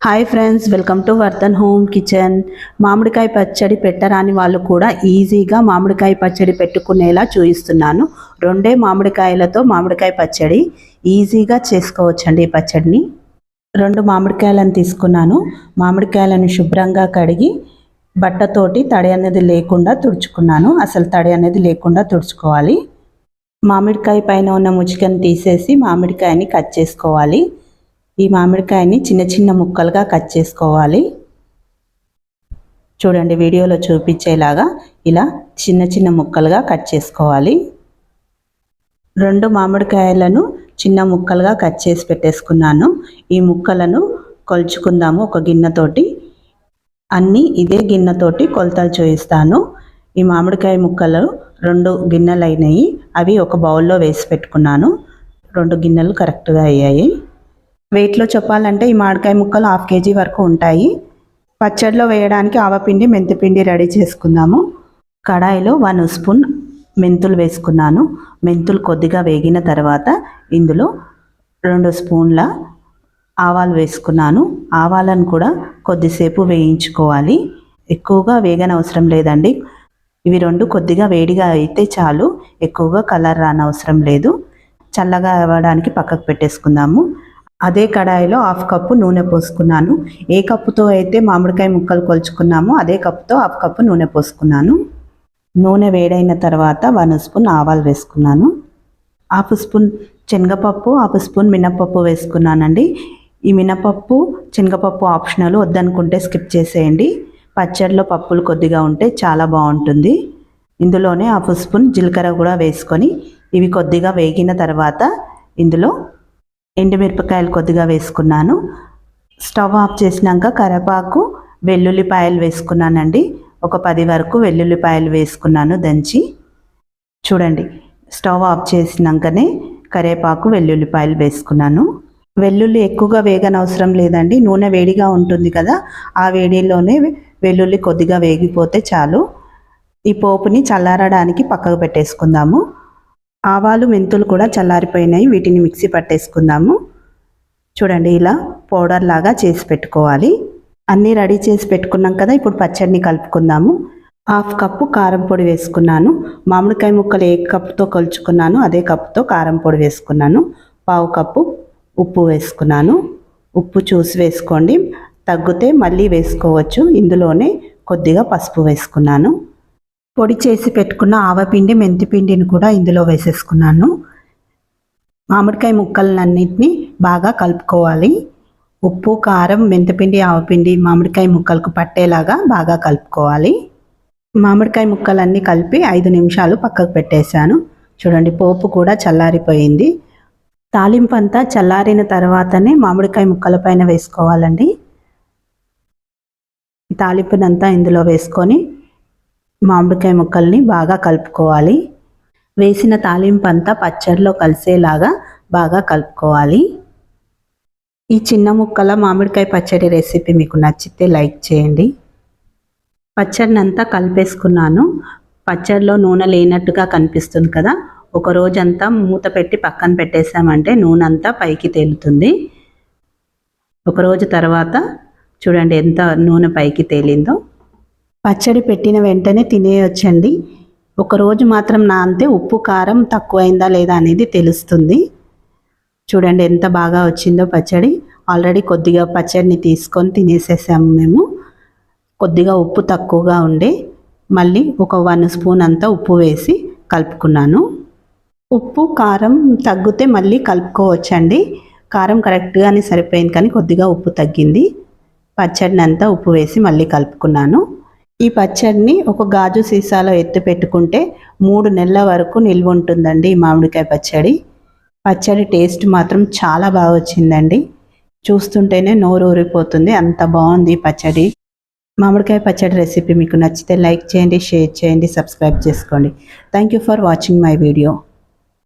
Hi friends, welcome to Vardhan home kitchen. మామిడికాయ పచ్చడి పెట్టరాని వాళ్ళు కూడా ఈజీగా మామిడికాయ పచ్చడి పెట్టుకునేలా చూపిస్తున్నాను. 2 మామిడికాయలతో మామిడికాయ పచ్చడి ఈజీగా చేసుకోవచ్చండి. ఈ పచ్చడిని 2 మామిడికాయలను తీసుకున్నాను. మామిడికాయలను శుభ్రంగా కడిగి బట్టతోటి తడి అనేది లేకుండా తుడుచుకున్నాను. అసలు తడి అనేది లేకుండా తుడుచుకోవాలి. మామిడికాయ పైన ఉన్న ముచికను తీసేసి మామిడికాయని కట్ చేసుకోవాలి. ఈ మామిడికాయని చిన్న చిన్న ముక్కలుగా కట్ చేసుకోవాలి. చూడండి, వీడియోలో చూపించేలాగా ఇలా చిన్న చిన్న ముక్కలుగా కట్ చేసుకోవాలి. 2 మామిడికాయలను చిన్న ముక్కలుగా కట్ చేసి పెట్టేసుకున్నాను. ఈ ముక్కలను కొలుచుకుందాము ఒక గిన్నెతోటి. అన్నీ ఇదే గిన్నెతోటి కొలతలు చూపిస్తాను. ఈ మామిడికాయ ముక్కలు 2 గిన్నెలు అయినాయి. అవి ఒక బౌల్లో వేసి పెట్టుకున్నాను. 2 గిన్నెలు కరెక్ట్గా అయ్యాయి. వెయిట్లో చెప్పాలంటే ఈ మామిడికాయ ముక్కలు 1/2 kg వరకు ఉంటాయి. పచ్చడిలో వేయడానికి ఆవపిండి, మెంతిపిండి రెడీ చేసుకుందాము. కడాయిలో 1 స్పూన్ మెంతులు వేసుకున్నాను. మెంతులు కొద్దిగా వేగిన తర్వాత ఇందులో 2 స్పూన్ల ఆవాలు వేసుకున్నాను. ఆవాలను కూడా కొద్దిసేపు వేయించుకోవాలి. ఎక్కువగా వేగనవసరం లేదండి. ఇవి 2 కొద్దిగా వేడిగా అయితే చాలు, ఎక్కువగా కలర్ రానవసరం లేదు. చల్లగా అవ్వడానికి పక్కకు పెట్టేసుకుందాము. అదే కడాయిలో 1/2 కప్పు నూనె పోసుకున్నాను. ఏ కప్పుతో అయితే మామిడికాయ ముక్కలు కొలుచుకున్నామో అదే కప్పుతో 1/2 కప్పు నూనె పోసుకున్నాను. నూనె వేడైన తర్వాత 1 స్పూన్ ఆవాలు వేసుకున్నాను. 1/2 స్పూన్ శనగపప్పు, 1/2 స్పూన్ మినపప్పు వేసుకున్నానండి. ఈ మినపప్పు, శనగపప్పు ఆప్షనల్, వద్దనుకుంటే స్కిప్ చేసేయండి. పచ్చడిలో పప్పులు కొద్దిగా ఉంటే చాలా బాగుంటుంది. ఇందులోనే 1/2 స్పూన్ జీలకర్ర కూడా వేసుకొని ఇవి కొద్దిగా వేగిన తర్వాత ఇందులో ఎండుమిరపకాయలు కొద్దిగా వేసుకున్నాను. స్టవ్ ఆఫ్ చేసినాక కరివేపాకు, వెల్లుల్లిపాయలు వేసుకున్నానండి. ఒక 10 వరకు వెల్లుల్లిపాయలు వేసుకున్నాను దంచి. చూడండి, స్టవ్ ఆఫ్ చేసినాకనే కరివేపాకు, వెల్లుల్లిపాయలు వేసుకున్నాను. వెల్లుల్లి ఎక్కువగా వేగనవసరం లేదండి. నూనె వేడిగా ఉంటుంది కదా, ఆ వేడిలోనే వెల్లుల్లి కొద్దిగా వేగిపోతే చాలు. ఈ పోపుని చల్లారడానికి పక్కకు పెట్టేసుకుందాము. ఆవాలు, మెంతులు కూడా చల్లారిపోయినాయి. వీటిని మిక్సీ పట్టేసుకుందాము. చూడండి, ఇలా పౌడర్ లాగా చేసి పెట్టుకోవాలి. అన్నీ రెడీ చేసి పెట్టుకున్నాం కదా, ఇప్పుడు పచ్చడిని కలుపుకుందాము. 1/2 కప్పు కారం పొడి వేసుకున్నాను. మామిడికాయ ముక్కలు ఏ కప్పుతో కొలుచుకున్నాను అదే కప్పుతో కారం పొడి వేసుకున్నాను. 1/2 కప్పు ఉప్పు వేసుకున్నాను. ఉప్పు చూసి వేసుకోండి, తగ్గితే మళ్ళీ వేసుకోవచ్చు. ఇందులోనే కొద్దిగా పసుపు వేసుకున్నాను. పొడి చేసి పెట్టుకున్న ఆవపిండి, మెంతిపిండిని కూడా ఇందులో వేసేసుకున్నాను. మామిడికాయ ముక్కలన్నింటినీ బాగా కలుపుకోవాలి. ఉప్పు, కారం, మెంతిపిండి, ఆవపిండి మామిడికాయ ముక్కలకు పట్టేలాగా బాగా కలుపుకోవాలి. మామిడికాయ ముక్కలన్నీ కలిపి 5 నిమిషాలు పక్కకు పెట్టేశాను. చూడండి, పోపు కూడా చల్లారిపోయింది. తాలింపు అంతా చల్లారిన తర్వాతనే మామిడికాయ ముక్కల పైన వేసుకోవాలండి. తాలింపునంతా ఇందులో వేసుకొని మామిడికాయ ముక్కల్ని బాగా కలుపుకోవాలి. వేసిన తాలింపు అంతా పచ్చడిలో కలిసేలాగా బాగా కలుపుకోవాలి. ఈ చిన్న ముక్కల మామిడికాయ పచ్చడి రెసిపీ మీకు నచ్చితే లైక్ చేయండి. పచ్చడిని అంతా కలిపేసుకున్నాను. పచ్చడిలో నూనె లేనట్టుగా కనిపిస్తుంది కదా, ఒక రోజంతా మూత పెట్టి పక్కన పెట్టేసామంటే నూనె అంతా పైకి తేలుతుంది. ఒక రోజు తర్వాత చూడండి ఎంత నూనె పైకి తేలిందో. పచ్చడి పెట్టిన వెంటనే తినేయొచ్చండి. ఒకరోజు మాత్రం నానితే ఉప్పు, కారం తక్కువైందా లేదా అనేది తెలుస్తుంది. చూడండి ఎంత బాగా వచ్చిందో పచ్చడి. ఆల్రెడీ కొద్దిగా పచ్చడిని తీసుకొని తినేసేసాము మేము. కొద్దిగా ఉప్పు తక్కువగా ఉండే మళ్ళీ ఒక 1 స్పూన్ అంతా ఉప్పు వేసి కలుపుకున్నాను. ఉప్పు, కారం తగ్గితే మళ్ళీ కలుపుకోవచ్చండి. కారం కరెక్ట్గానే సరిపోయింది, కానీ కొద్దిగా ఉప్పు తగ్గింది. పచ్చడిని అంతా ఉప్పు వేసి మళ్ళీ కలుపుకున్నాను. ఈ పచ్చడిని ఒక గాజు సీసాలో ఎత్తి పెట్టుకుంటే 3 నెలల వరకు నిల్వ ఉంటుందండి. ఈ మామిడికాయ పచ్చడి. పచ్చడి టేస్ట్ మాత్రం చాలా బాగా వచ్చిందండి. చూస్తుంటేనే నోరు ఊరిపోతుంది, అంత బాగుంది ఈ పచ్చడి. మామిడికాయ పచ్చడి రెసిపీ మీకు నచ్చితే లైక్ చేయండి, షేర్ చేయండి, సబ్స్క్రైబ్ చేసుకోండి. Thank you for watching my video.